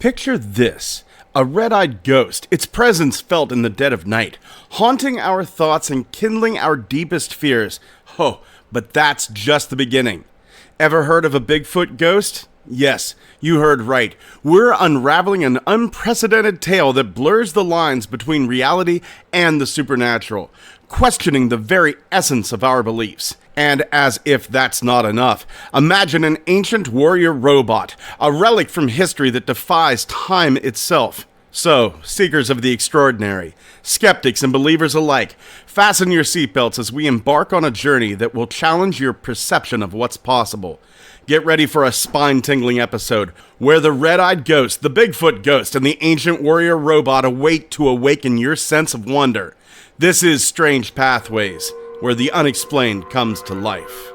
Picture this, a red-eyed ghost, its presence felt in the dead of night, haunting our thoughts and kindling our deepest fears. Oh, but that's just the beginning. Ever heard of a Bigfoot ghost? Yes, you heard right. We're unraveling an unprecedented tale that blurs the lines between reality and the supernatural, questioning the very essence of our beliefs. And as if that's not enough, imagine an ancient warrior robot, a relic from history that defies time itself. So, seekers of the extraordinary, skeptics and believers alike, fasten your seatbelts as we embark on a journey that will challenge your perception of what's possible. Get ready for a spine-tingling episode where the red-eyed ghost, the Bigfoot ghost, and the ancient warrior robot await to awaken your sense of wonder. This is Strange Pathways, where the unexplained comes to life.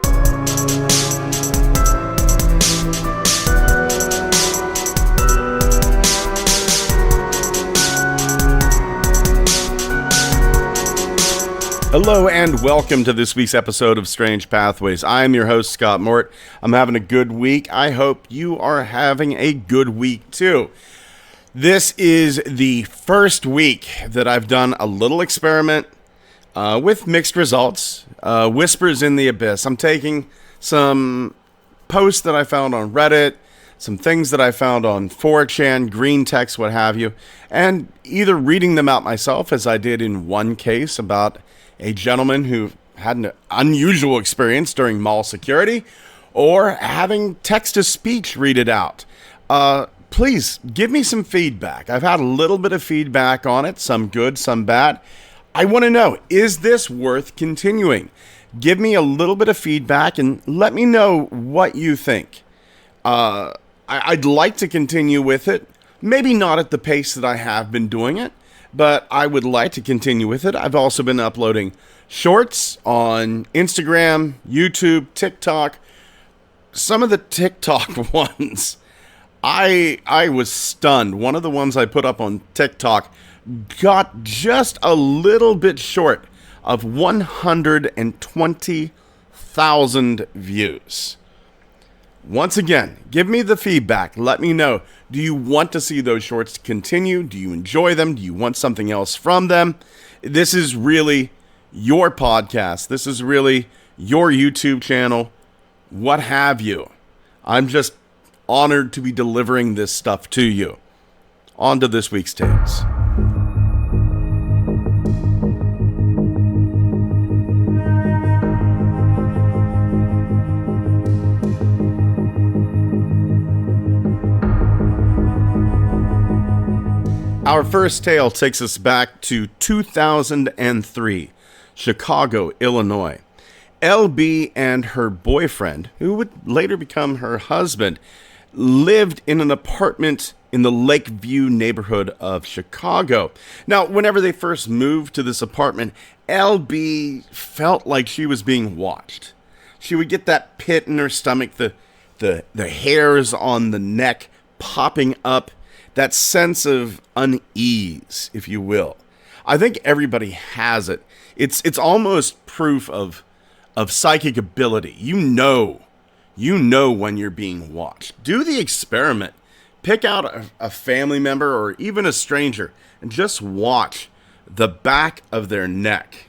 Hello and welcome to this week's episode of Strange Pathways. I am your host, Scott Mort. I'm having a good week. I hope you are having a good week too. This is the first week that I've done a little experiment with mixed results. Whispers in the abyss. I'm taking some posts that I found on Reddit, some things that I found on 4chan, green text, what have you, and either reading them out myself, as I did in one case about a gentleman who had an unusual experience during mall security, or having text-to-speech read it out. Please give me some feedback. I've had a little bit of feedback on it, some good, some bad. I want to know, is this worth continuing? Give me a little bit of feedback and let me know what you think. I'd like to continue with it. Maybe not at the pace that I have been doing it, but I would like to continue with it. I've also been uploading shorts on Instagram, YouTube, TikTok. Some of the TikTok ones, I was stunned. One of the ones I put up on TikTok got just a little bit short of 120,000 views. Once again, give me the feedback. Let me know. Do you want to see those shorts continue? Do you enjoy them? Do you want something else from them? This is really your podcast. This is really your YouTube channel. What have you? I'm just honored to be delivering this stuff to you. On to this week's tales. Our first tale takes us back to 2003, Chicago, Illinois. LB and her boyfriend, who would later become her husband, lived in an apartment in the Lakeview neighborhood of Chicago. Now, whenever they first moved to this apartment, LB felt like she was being watched. She would get that pit in her stomach, the hairs on the neck popping up, that sense of unease, if you will. I think everybody has it. It's almost proof of psychic ability. You know when you're being watched. Do the experiment. Pick out a family member or even a stranger and just watch the back of their neck.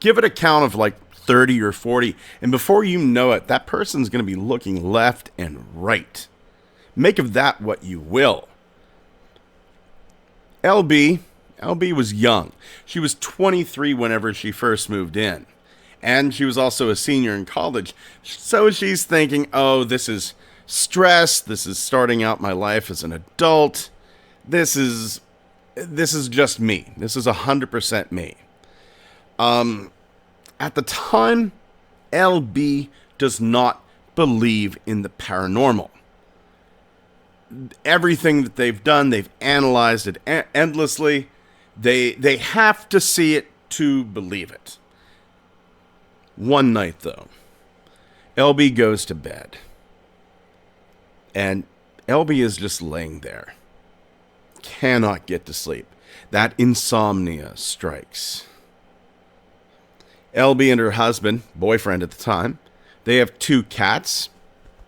Give it a count of like 30 or 40, and before you know it, that person's going to be looking left and right. Make of that what you will. LB was young. She was 23 whenever she first moved in. And she was also a senior in college. So she's thinking, oh, this is stress. This is starting out my life as an adult. This is just me. This is 100% me. At the time, LB does not believe in the paranormal. Everything that they've done, they've analyzed it endlessly. They have to see it to believe it. One night, though, LB goes to bed. And LB is just laying there. Cannot get to sleep. That insomnia strikes. LB and her husband, boyfriend at the time, they have 2 cats.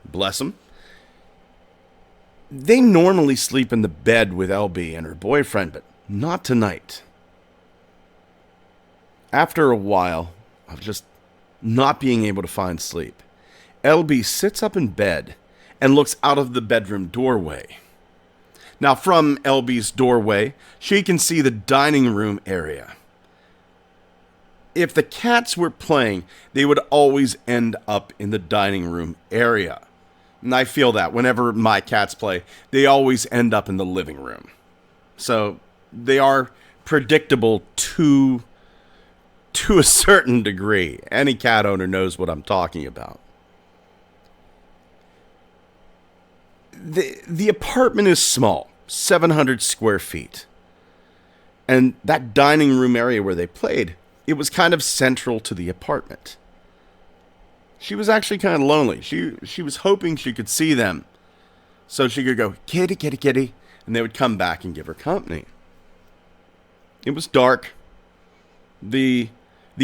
Bless them. They normally sleep in the bed with LB and her boyfriend, but not tonight. After a while of just not being able to find sleep, LB sits up in bed and looks out of the bedroom doorway. Now, from LB's doorway, she can see the dining room area. If the cats were playing, they would always end up in the dining room area. And I feel that whenever my cats play, they always end up in the living room. So they are predictable to a certain degree. Any cat owner knows what I'm talking about. The apartment is small, 700 square feet. And that dining room area where they played, it was kind of central to the apartment. She was actually kind of lonely. She was hoping she could see them so she could go, kitty, kitty, kitty, and they would come back and give her company. It was dark. The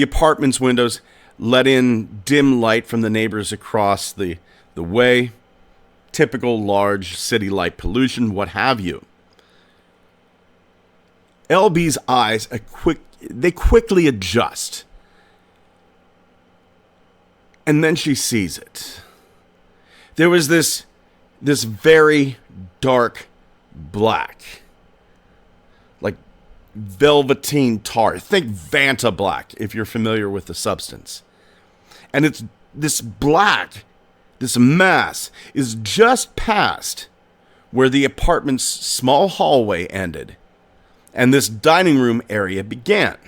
apartment's windows let in dim light from the neighbors across the way. Typical large city light pollution, what have you. LB's eyes they quickly adjust. And then she sees it. There was this very dark black, like velveteen tar. Think Vanta black, if you're familiar with the substance. And it's this black, this mass is just past where the apartment's small hallway ended and this dining room area began.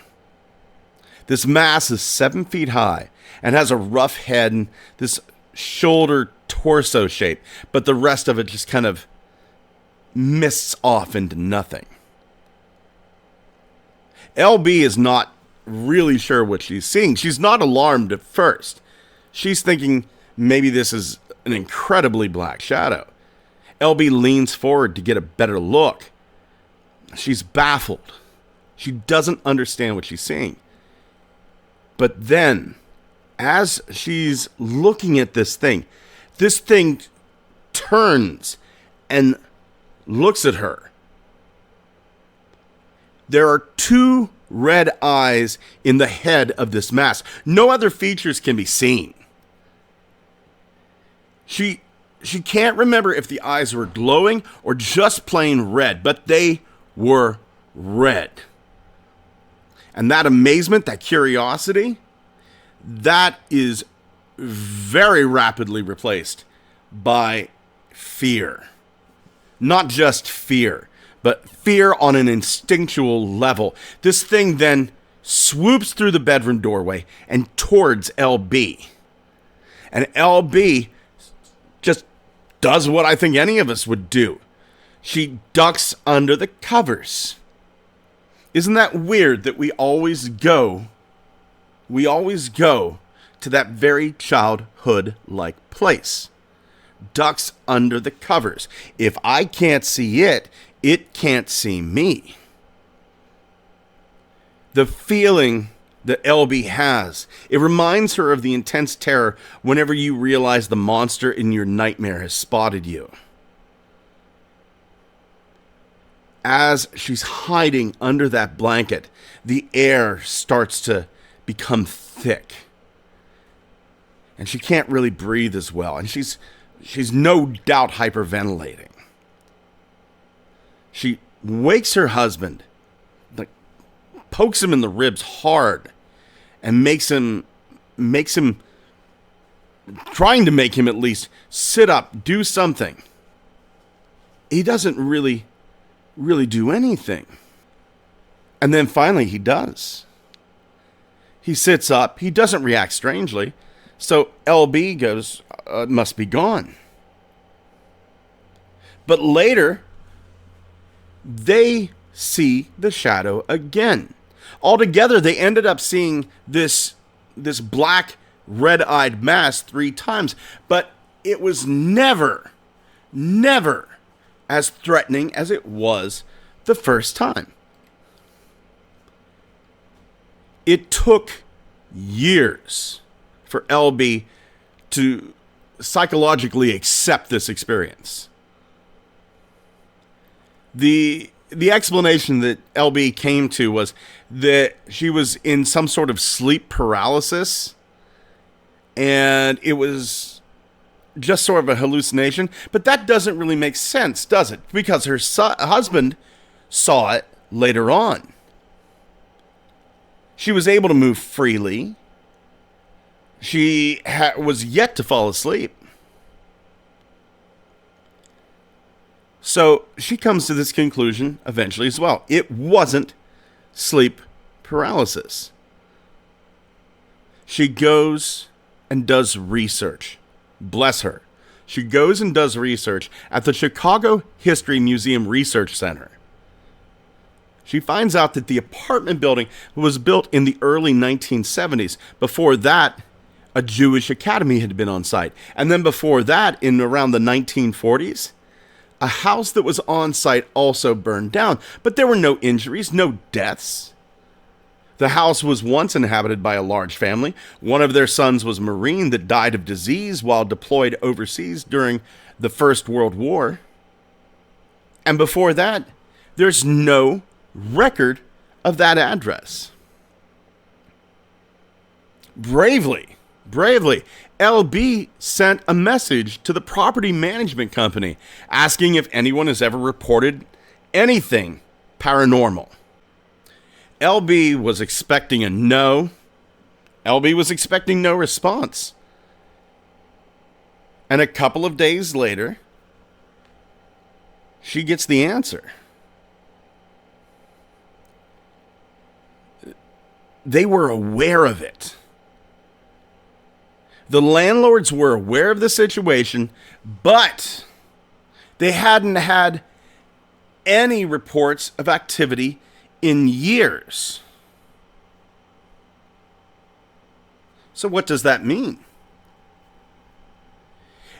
This mass is 7 feet high and has a rough head and this shoulder torso shape, but the rest of it just kind of mists off into nothing. LB is not really sure what she's seeing. She's not alarmed at first. She's thinking maybe this is an incredibly black shadow. LB leans forward to get a better look. She's baffled. She doesn't understand what she's seeing. But then, as she's looking at this thing turns and looks at her. There are 2 red eyes in the head of this mass. No other features can be seen. She can't remember if the eyes were glowing or just plain red, but they were red. And that amazement, that curiosity, that is very rapidly replaced by fear. Not just fear, but fear on an instinctual level. This thing then swoops through the bedroom doorway and towards LB. And LB just does what I think any of us would do. She ducks under the covers. Isn't that weird that we always go to that very childhood-like place? Ducks under the covers. If I can't see it, it can't see me. The feeling that LB has, it reminds her of the intense terror whenever you realize the monster in your nightmare has spotted you. As she's hiding under that blanket, the air starts to become thick. And she can't really breathe as well. And she's no doubt hyperventilating. She wakes her husband, pokes him in the ribs hard, and makes him, trying to make him at least sit up, do something. He doesn't really do anything. And then finally he does. He sits up. He doesn't react strangely. So LB goes, must be gone. But later, they see the shadow again. Altogether, they ended up seeing this black, red-eyed mass 3 times. But it was never as threatening as it was the first time. It took years for LB to psychologically accept this experience. The explanation that LB came to was that she was in some sort of sleep paralysis, and it was just sort of a hallucination. But that doesn't really make sense, does it? Because her husband saw it later on. She was able to move freely. She was yet to fall asleep. So she comes to this conclusion eventually as well. It wasn't sleep paralysis. She goes and does research. Bless her. She goes and does research at the Chicago History Museum Research Center. She finds out that the apartment building was built in the early 1970s. Before that, a Jewish academy had been on site. And then before that, in around the 1940s, a house that was on site also burned down, but there were no injuries, no deaths. The house was once inhabited by a large family. One of their sons was a Marine that died of disease while deployed overseas during the First World War. And before that, there's no record of that address. Bravely, LB sent a message to the property management company asking if anyone has ever reported anything paranormal. LB was expecting a no. LB was expecting no response. And a couple of days later, she gets the answer. They were aware of it. The landlords were aware of the situation, but they hadn't had any reports of activity in years. So what does that mean?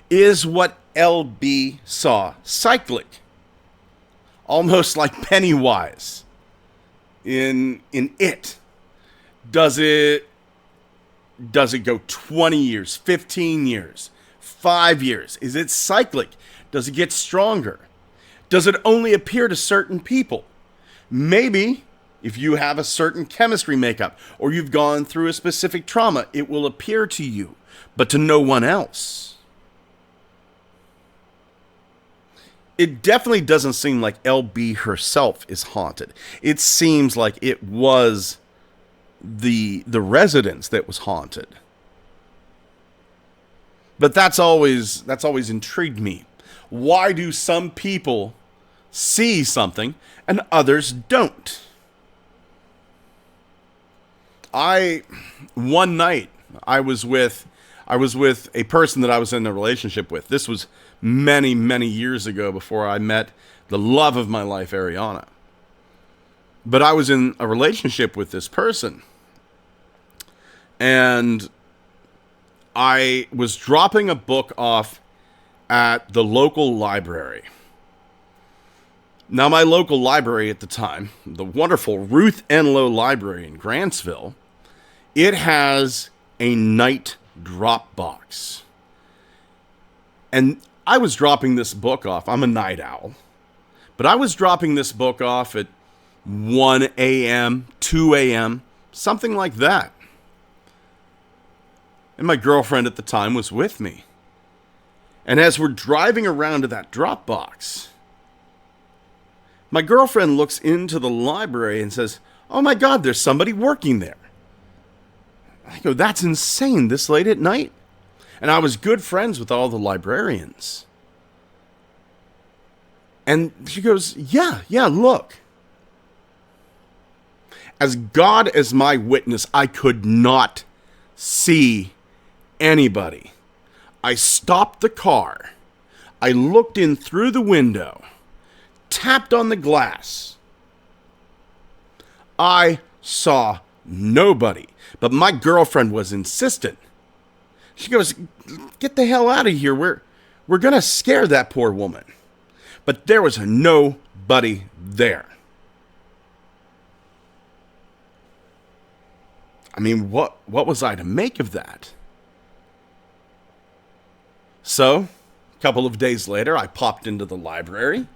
Is what LB saw cyclic? Almost like Pennywise in It. Does it go 20 years, 15 years, 5 years? Is it cyclic? Does it get stronger? Does it only appear to certain people? Maybe if you have a certain chemistry makeup or you've gone through a specific trauma, it will appear to you, but to no one else. It definitely doesn't seem like LB herself is haunted. It seems like it was the residence that was haunted. But that's always intrigued me. Why do some people see something and others don't? One night I was with a person that I was in a relationship with. This was many, many years ago before I met the love of my life, Ariana. But I was in a relationship with this person. And I was dropping a book off at the local library. Now, my local library at the time, the wonderful Ruth Enlow Library in Grantsville, it has a night drop box. And I was dropping this book off. I'm a night owl. But I was dropping this book off at 1 a.m., 2 a.m., something like that. And my girlfriend at the time was with me. And as we're driving around to that drop box, my girlfriend looks into the library and says, "Oh my God, there's somebody working there." I go, "That's insane, this late at night." And I was good friends with all the librarians. And she goes, yeah, look. As God as my witness, I could not see anybody. I stopped the car. I looked in through the window, tapped on the glass. I saw nobody, but my girlfriend was insistent. She goes, "Get the hell out of here. We're going to scare that poor woman." But there was nobody there. I mean, what was I to make of that? So, a couple of days later, I popped into the library.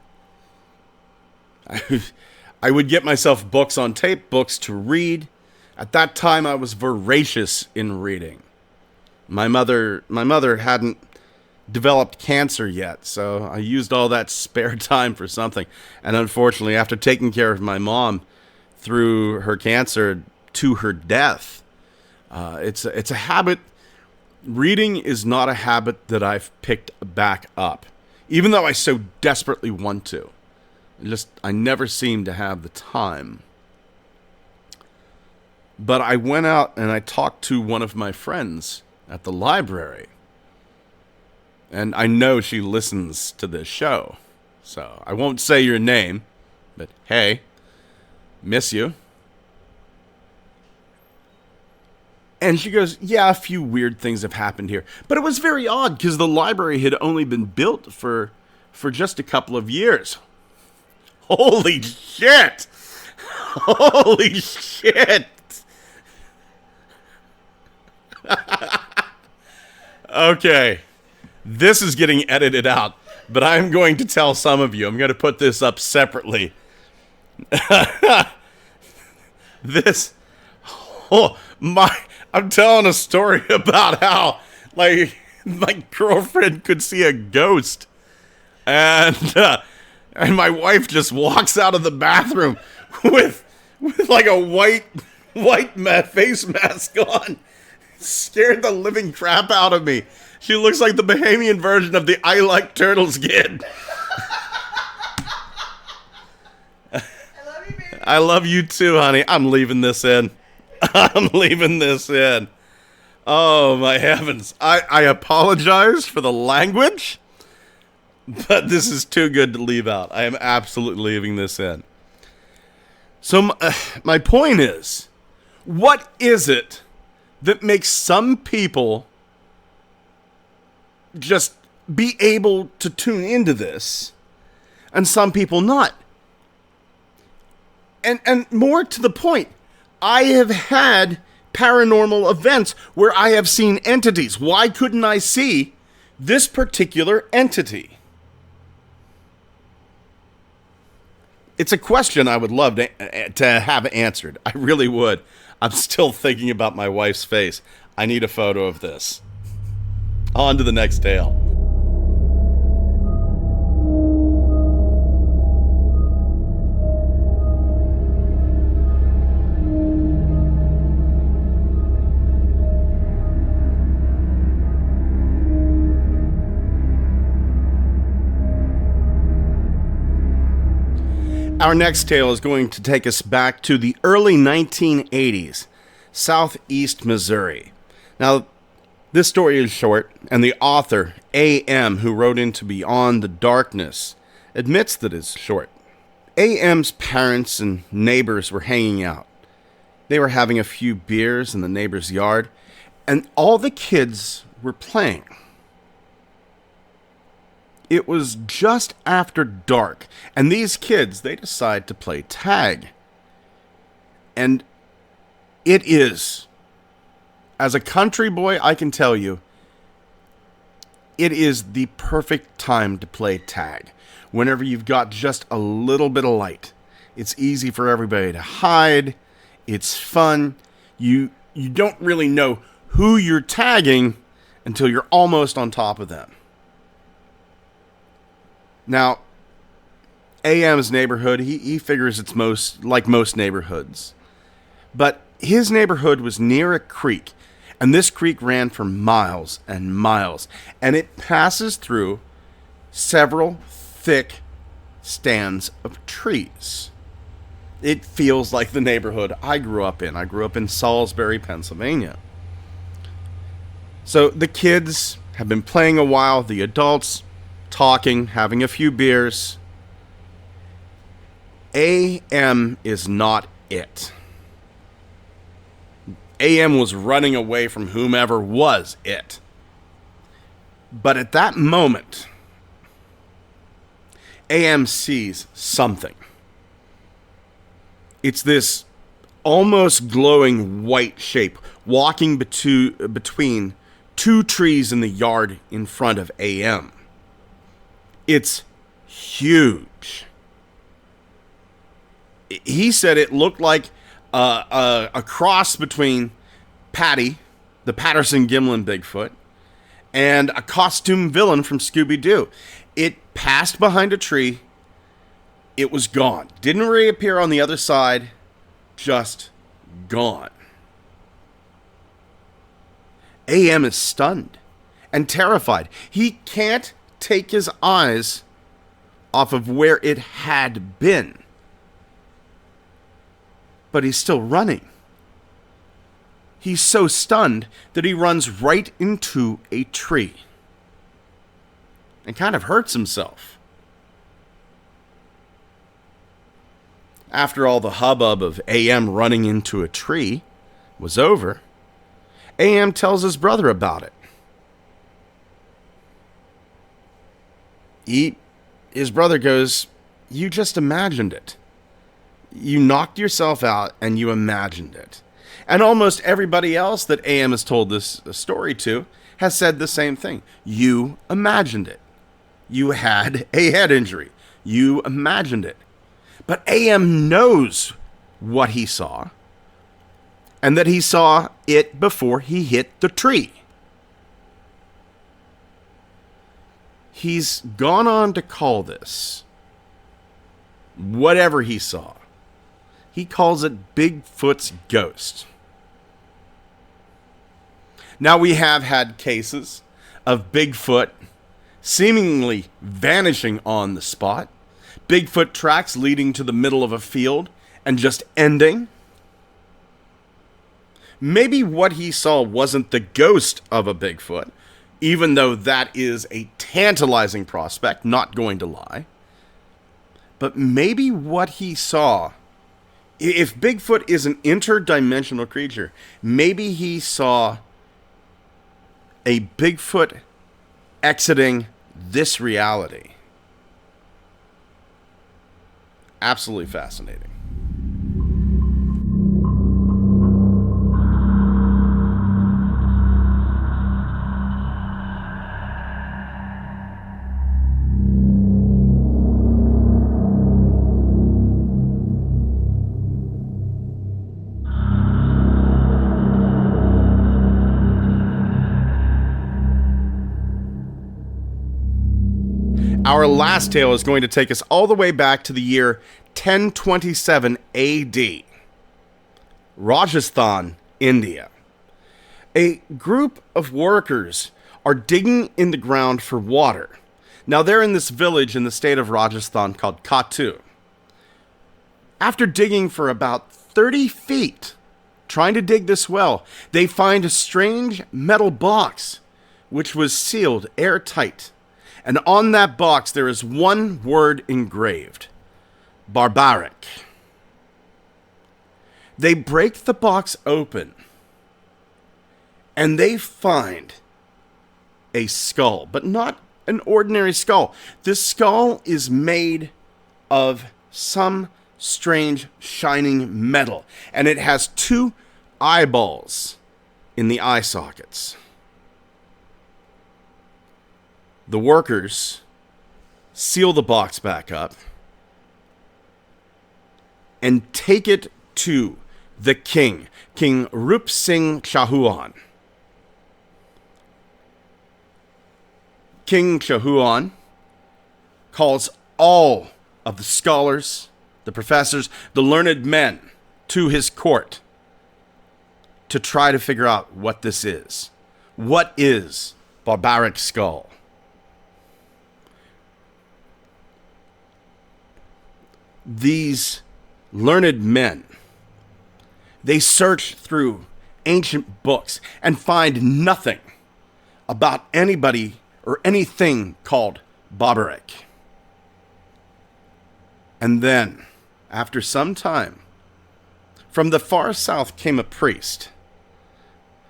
I would get myself books on tape, books to read. At that time, I was voracious in reading. My mother hadn't developed cancer yet, so I used all that spare time for something. And unfortunately, after taking care of my mom through her cancer to her death, it's a habit. Reading is not a habit that I've picked back up, even though I so desperately want to. I never seem to have the time. But I went out and I talked to one of my friends at the library. And I know she listens to this show. So I won't say your name, but hey, miss you. And she goes, yeah, a few weird things have happened here. But it was very odd because the library had only been built for just a couple of years. Holy shit! Holy shit! Okay, this is getting edited out, but I'm going to tell some of you. I'm going to put this up separately. I'm telling a story about how, like, my girlfriend could see a ghost, and my wife just walks out of the bathroom with like a white face mask on. Scared the living crap out of me. She looks like the Bahamian version of the I Like Turtles kid. I love you, baby. I love you too, honey. I'm leaving this in. I'm leaving this in. Oh, my heavens. I apologize for the language, but this is too good to leave out. I am absolutely leaving this in. So my point is, what is it that makes some people just be able to tune into this and some people not? And more to the point, I have had paranormal events where I have seen entities. Why couldn't I see this particular entity? It's a question I would love to have answered. I really would. I'm still thinking about my wife's face. I need a photo of this. On to the next tale. Our next tale is going to take us back to the early 1980s, southeast Missouri. Now, this story is short, and the author, A.M., who wrote into Beyond the Darkness, admits that it's short. A.M.'s parents and neighbors were hanging out. They were having a few beers in the neighbor's yard, and all the kids were playing. It was just after dark, and these kids, they decide to play tag. And it is, as a country boy, I can tell you, it is the perfect time to play tag. Whenever you've got just a little bit of light. It's easy for everybody to hide. It's fun. You don't really know who you're tagging until you're almost on top of them. Now, AM's neighborhood, he figures it's like most neighborhoods. But his neighborhood was near a creek, and this creek ran for miles and miles, and it passes through several thick stands of trees. It feels like the neighborhood I grew up in. I grew up in Salisbury, Pennsylvania. So the kids have been playing a while, the adults talking, having a few beers. AM is not it. AM was running away from whomever was it. But at that moment, AM sees something. It's this almost glowing white shape walking between two trees in the yard in front of AM. It's huge. He said it looked like a cross between Patty, the Patterson-Gimlin Bigfoot, and a costume villain from Scooby-Doo. It passed behind a tree. It was gone. Didn't reappear on the other side. Just gone. AM is stunned and terrified. He can't take his eyes off of where it had been. But he's still running. He's so stunned that he runs right into a tree and kind of hurts himself. After all the hubbub of AM running into a tree was over, AM tells his brother about it. His brother goes, "You just imagined it. You knocked yourself out and you imagined it." And almost everybody else that AM has told this story to has said the same thing. You imagined it. You had a head injury. You imagined it. But AM knows what he saw, and that he saw it before he hit the tree. He's gone on to call this, whatever he saw, he calls it Bigfoot's ghost. Now, we have had cases of Bigfoot seemingly vanishing on the spot, Bigfoot tracks leading to the middle of a field and just ending. Maybe what he saw wasn't the ghost of a Bigfoot, even though that is a tantalizing prospect, not going to lie. But maybe what he saw, if Bigfoot is an interdimensional creature, maybe he saw a Bigfoot exiting this reality. Absolutely fascinating. Our last tale is going to take us all the way back to the year 1027 AD. Rajasthan, India. A group of workers are digging in the ground for water. Now they're in this village in the state of Rajasthan called Katu. After digging for about 30 feet, trying to dig this well, they find a strange metal box which was sealed airtight. And on that box, there is one word engraved: Babarik. They break the box open, and they find a skull, but not an ordinary skull. This skull is made of some strange shining metal, and it has 2 eyeballs in the eye sockets. The workers seal the box back up and take it to the king, King Rup Singh Chauhan. King Chauhan calls all of the scholars, the professors, the learned men to his court to try to figure out what this is. What is Babarik's skull? These learned men, they search through ancient books and find nothing about anybody or anything called Babarik. And then, after some time, from the far south came a priest.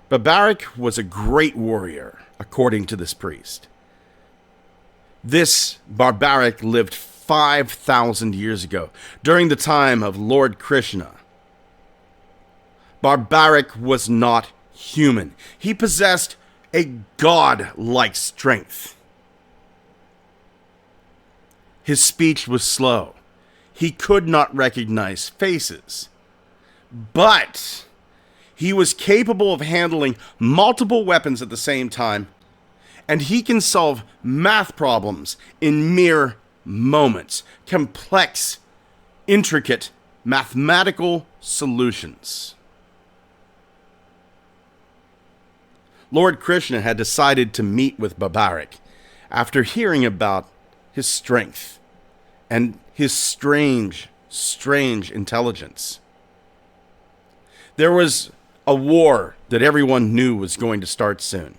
Babarik was a great warrior, according to this priest. This Babarik lived 5,000 years ago, during the time of Lord Krishna. Babarik was not human. He possessed a god-like strength. His speech was slow. he could not recognize faces. But he was capable of handling multiple weapons at the same time, and he can solve math problems in mere moments. Complex, intricate, mathematical solutions. Lord Krishna had decided to meet with Babarik after hearing about his strength and his strange intelligence. There was a war that everyone knew was going to start soon.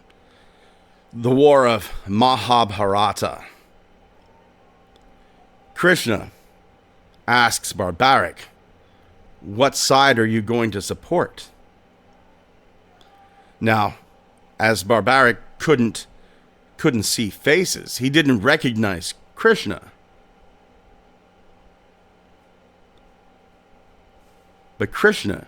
The war of Mahabharata. Krishna asks Babarik, what side are you going to support? Now, as Babarik couldn't see faces, he didn't recognize Krishna. But Krishna,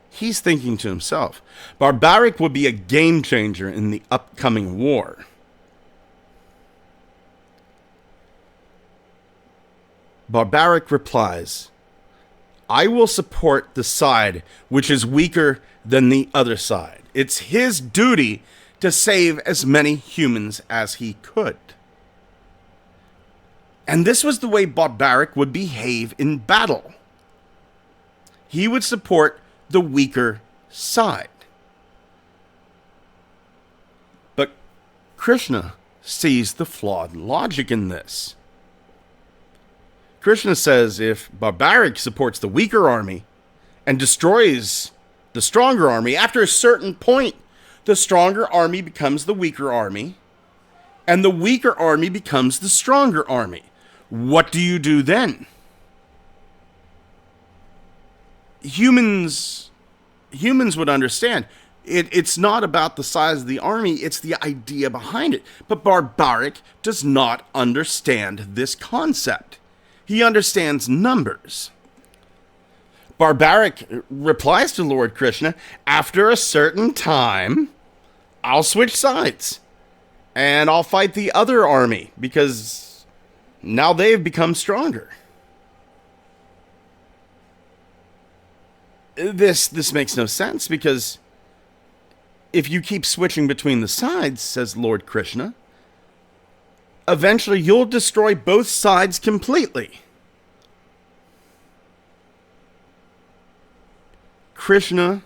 he's thinking to himself, Babarik would be a game changer in the upcoming war. Babarik replies, I will support the side which is weaker than the other side. It's his duty to save as many humans as he could. And this was the way Babarik would behave in battle. He would support the weaker side. But Krishna sees the flawed logic in this. Krishna says if Babarik supports the weaker army and destroys the stronger army, after a certain point, the stronger army becomes the weaker army, and the weaker army becomes the stronger army. What do you do then? Humans would understand. It's not about the size of the army, it's the idea behind it. But Babarik does not understand this concept. He understands numbers. Babarik replies to Lord Krishna, after a certain time, I'll switch sides. And I'll fight the other army, because now they've become stronger. This makes no sense, because if you keep switching between the sides, says Lord Krishna, eventually you'll destroy both sides completely. Krishna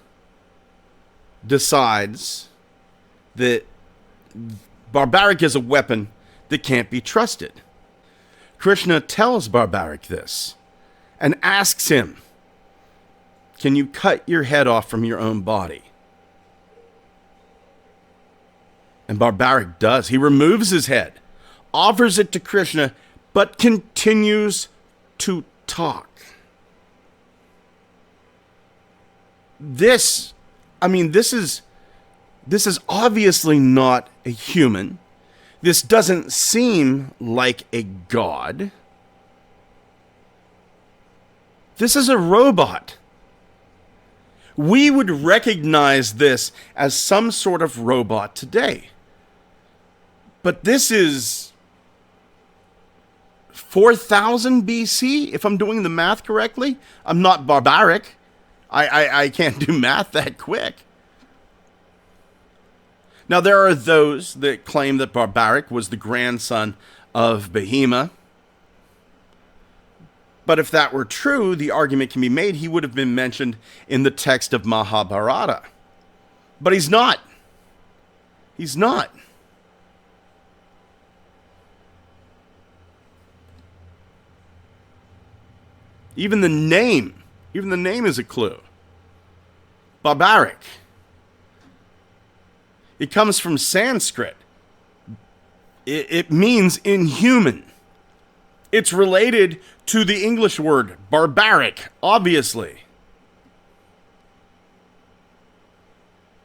decides that Babarik is a weapon that can't be trusted. Krishna tells Babarik this and asks him, can you cut your head off from your own body? And Babarik does. He removes his head, offers it to Krishna, but continues to talk. This is obviously not a human. This doesn't seem like a god. This is a robot. We would recognize this as some sort of robot today. But this is 4000 BC, if I'm doing the math correctly. I'm not Babarik. I can't do math that quick. Now, there are those that claim that Babarik was the grandson of Jimena. But if that were true, the argument can be made he would have been mentioned in the text of Mahabharata. But he's not. He's not. Even the name is a clue. Babarik. It comes from Sanskrit. It means inhuman. It's related to the English word barbaric, obviously.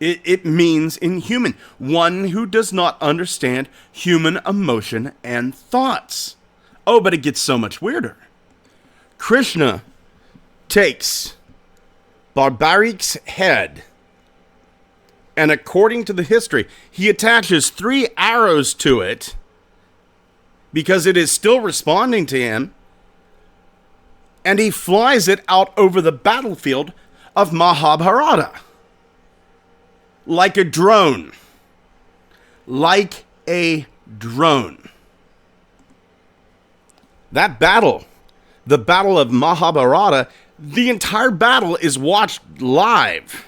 It means inhuman. One who does not understand human emotion and thoughts. Oh, but it gets so much weirder. Krishna takes Babarik's head, and according to the history, he attaches 3 arrows to it because it is still responding to him. and he flies it out over the battlefield of Mahabharata. Like a drone. Like a drone. That battle, the Battle of Mahabharata, the entire battle is watched live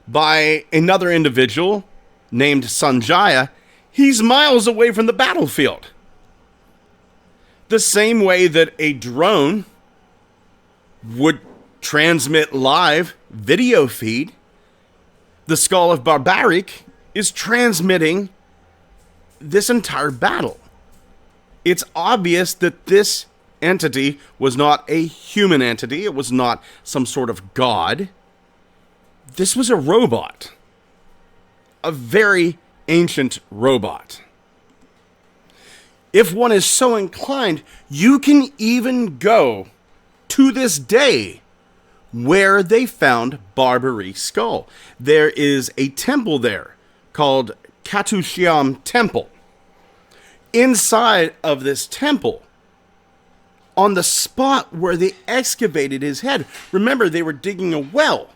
by another individual named Sanjaya. He's miles away from the battlefield. The same way that a drone would transmit live video feed, the skull of Babarik is transmitting this entire battle. It's obvious that this entity was not a human entity. It was not some sort of god. This was a robot. A very ancient robot. If one is so inclined, you can even go to this day where they found Babarik's skull. There is a temple there called Katushiam Temple. Inside of this temple, on the spot where they excavated his head, remember they were digging a well.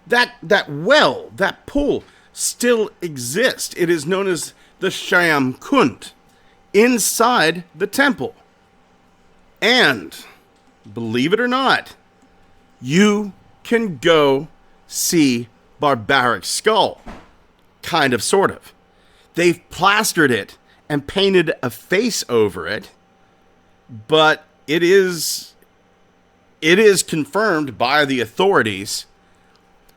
That well, that pool, still exists. It is known as the Shyam Kund, inside the temple. And, believe it or not, you can go see Babarik's skull. Kind of, sort of. They've plastered it and painted a face over it, but it is confirmed by the authorities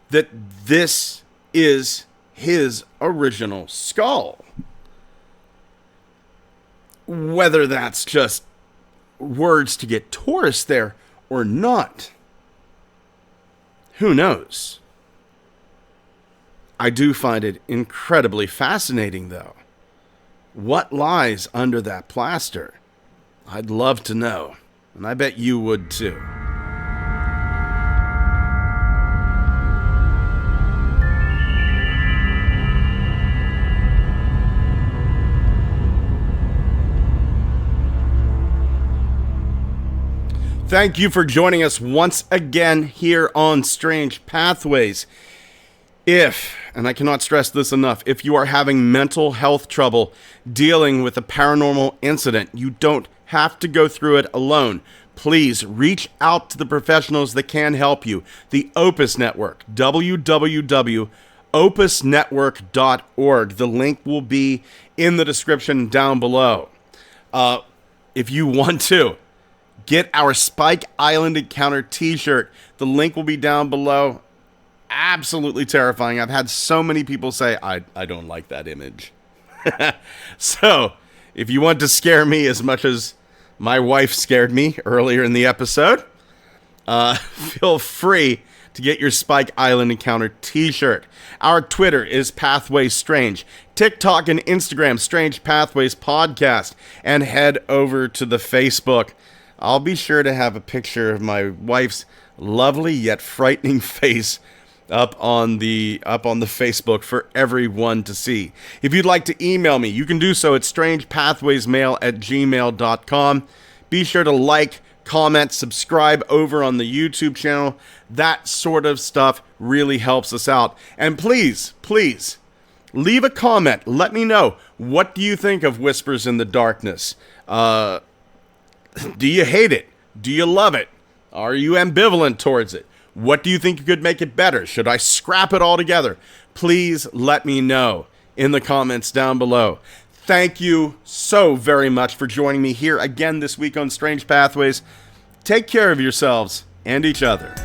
that this is his original skull. Whether that's just words to get tourists there or not, who knows? I do find it incredibly fascinating, though. What lies under that plaster? I'd love to know, and I bet you would too. Thank you for joining us once again here on Strange Pathways. If, and I cannot stress this enough, if you are having mental health trouble dealing with a paranormal incident, you don't have to go through it alone. Please reach out to the professionals that can help you. The Opus Network, www.opusnetwork.org. The link will be in the description down below. If you want to, get our Spike Island Encounter t-shirt. The link will be down below. Absolutely terrifying. I've had so many people say, I don't like that image. So, if you want to scare me as much as my wife scared me earlier in the episode, feel free to get your Spike Island Encounter t-shirt. Our Twitter is Pathways Strange. TikTok and Instagram, Strange Pathways Podcast. And head over to the Facebook. I'll be sure to have a picture of my wife's lovely yet frightening face up on the Facebook for everyone to see. If you'd like to email me, you can do so at strangepathwaysmail@gmail.com. Be sure to like, comment, subscribe over on the YouTube channel. That sort of stuff really helps us out. And please, please, leave a comment. Let me know, what do you think of Whispers in the Darkness? Do you hate it? Do you love it? Are you ambivalent towards it? What do you think you could make it better? Should I scrap it all together? Please let me know in the comments down below. Thank you so very much for joining me here again this week on Strange Pathways. Take care of yourselves and each other.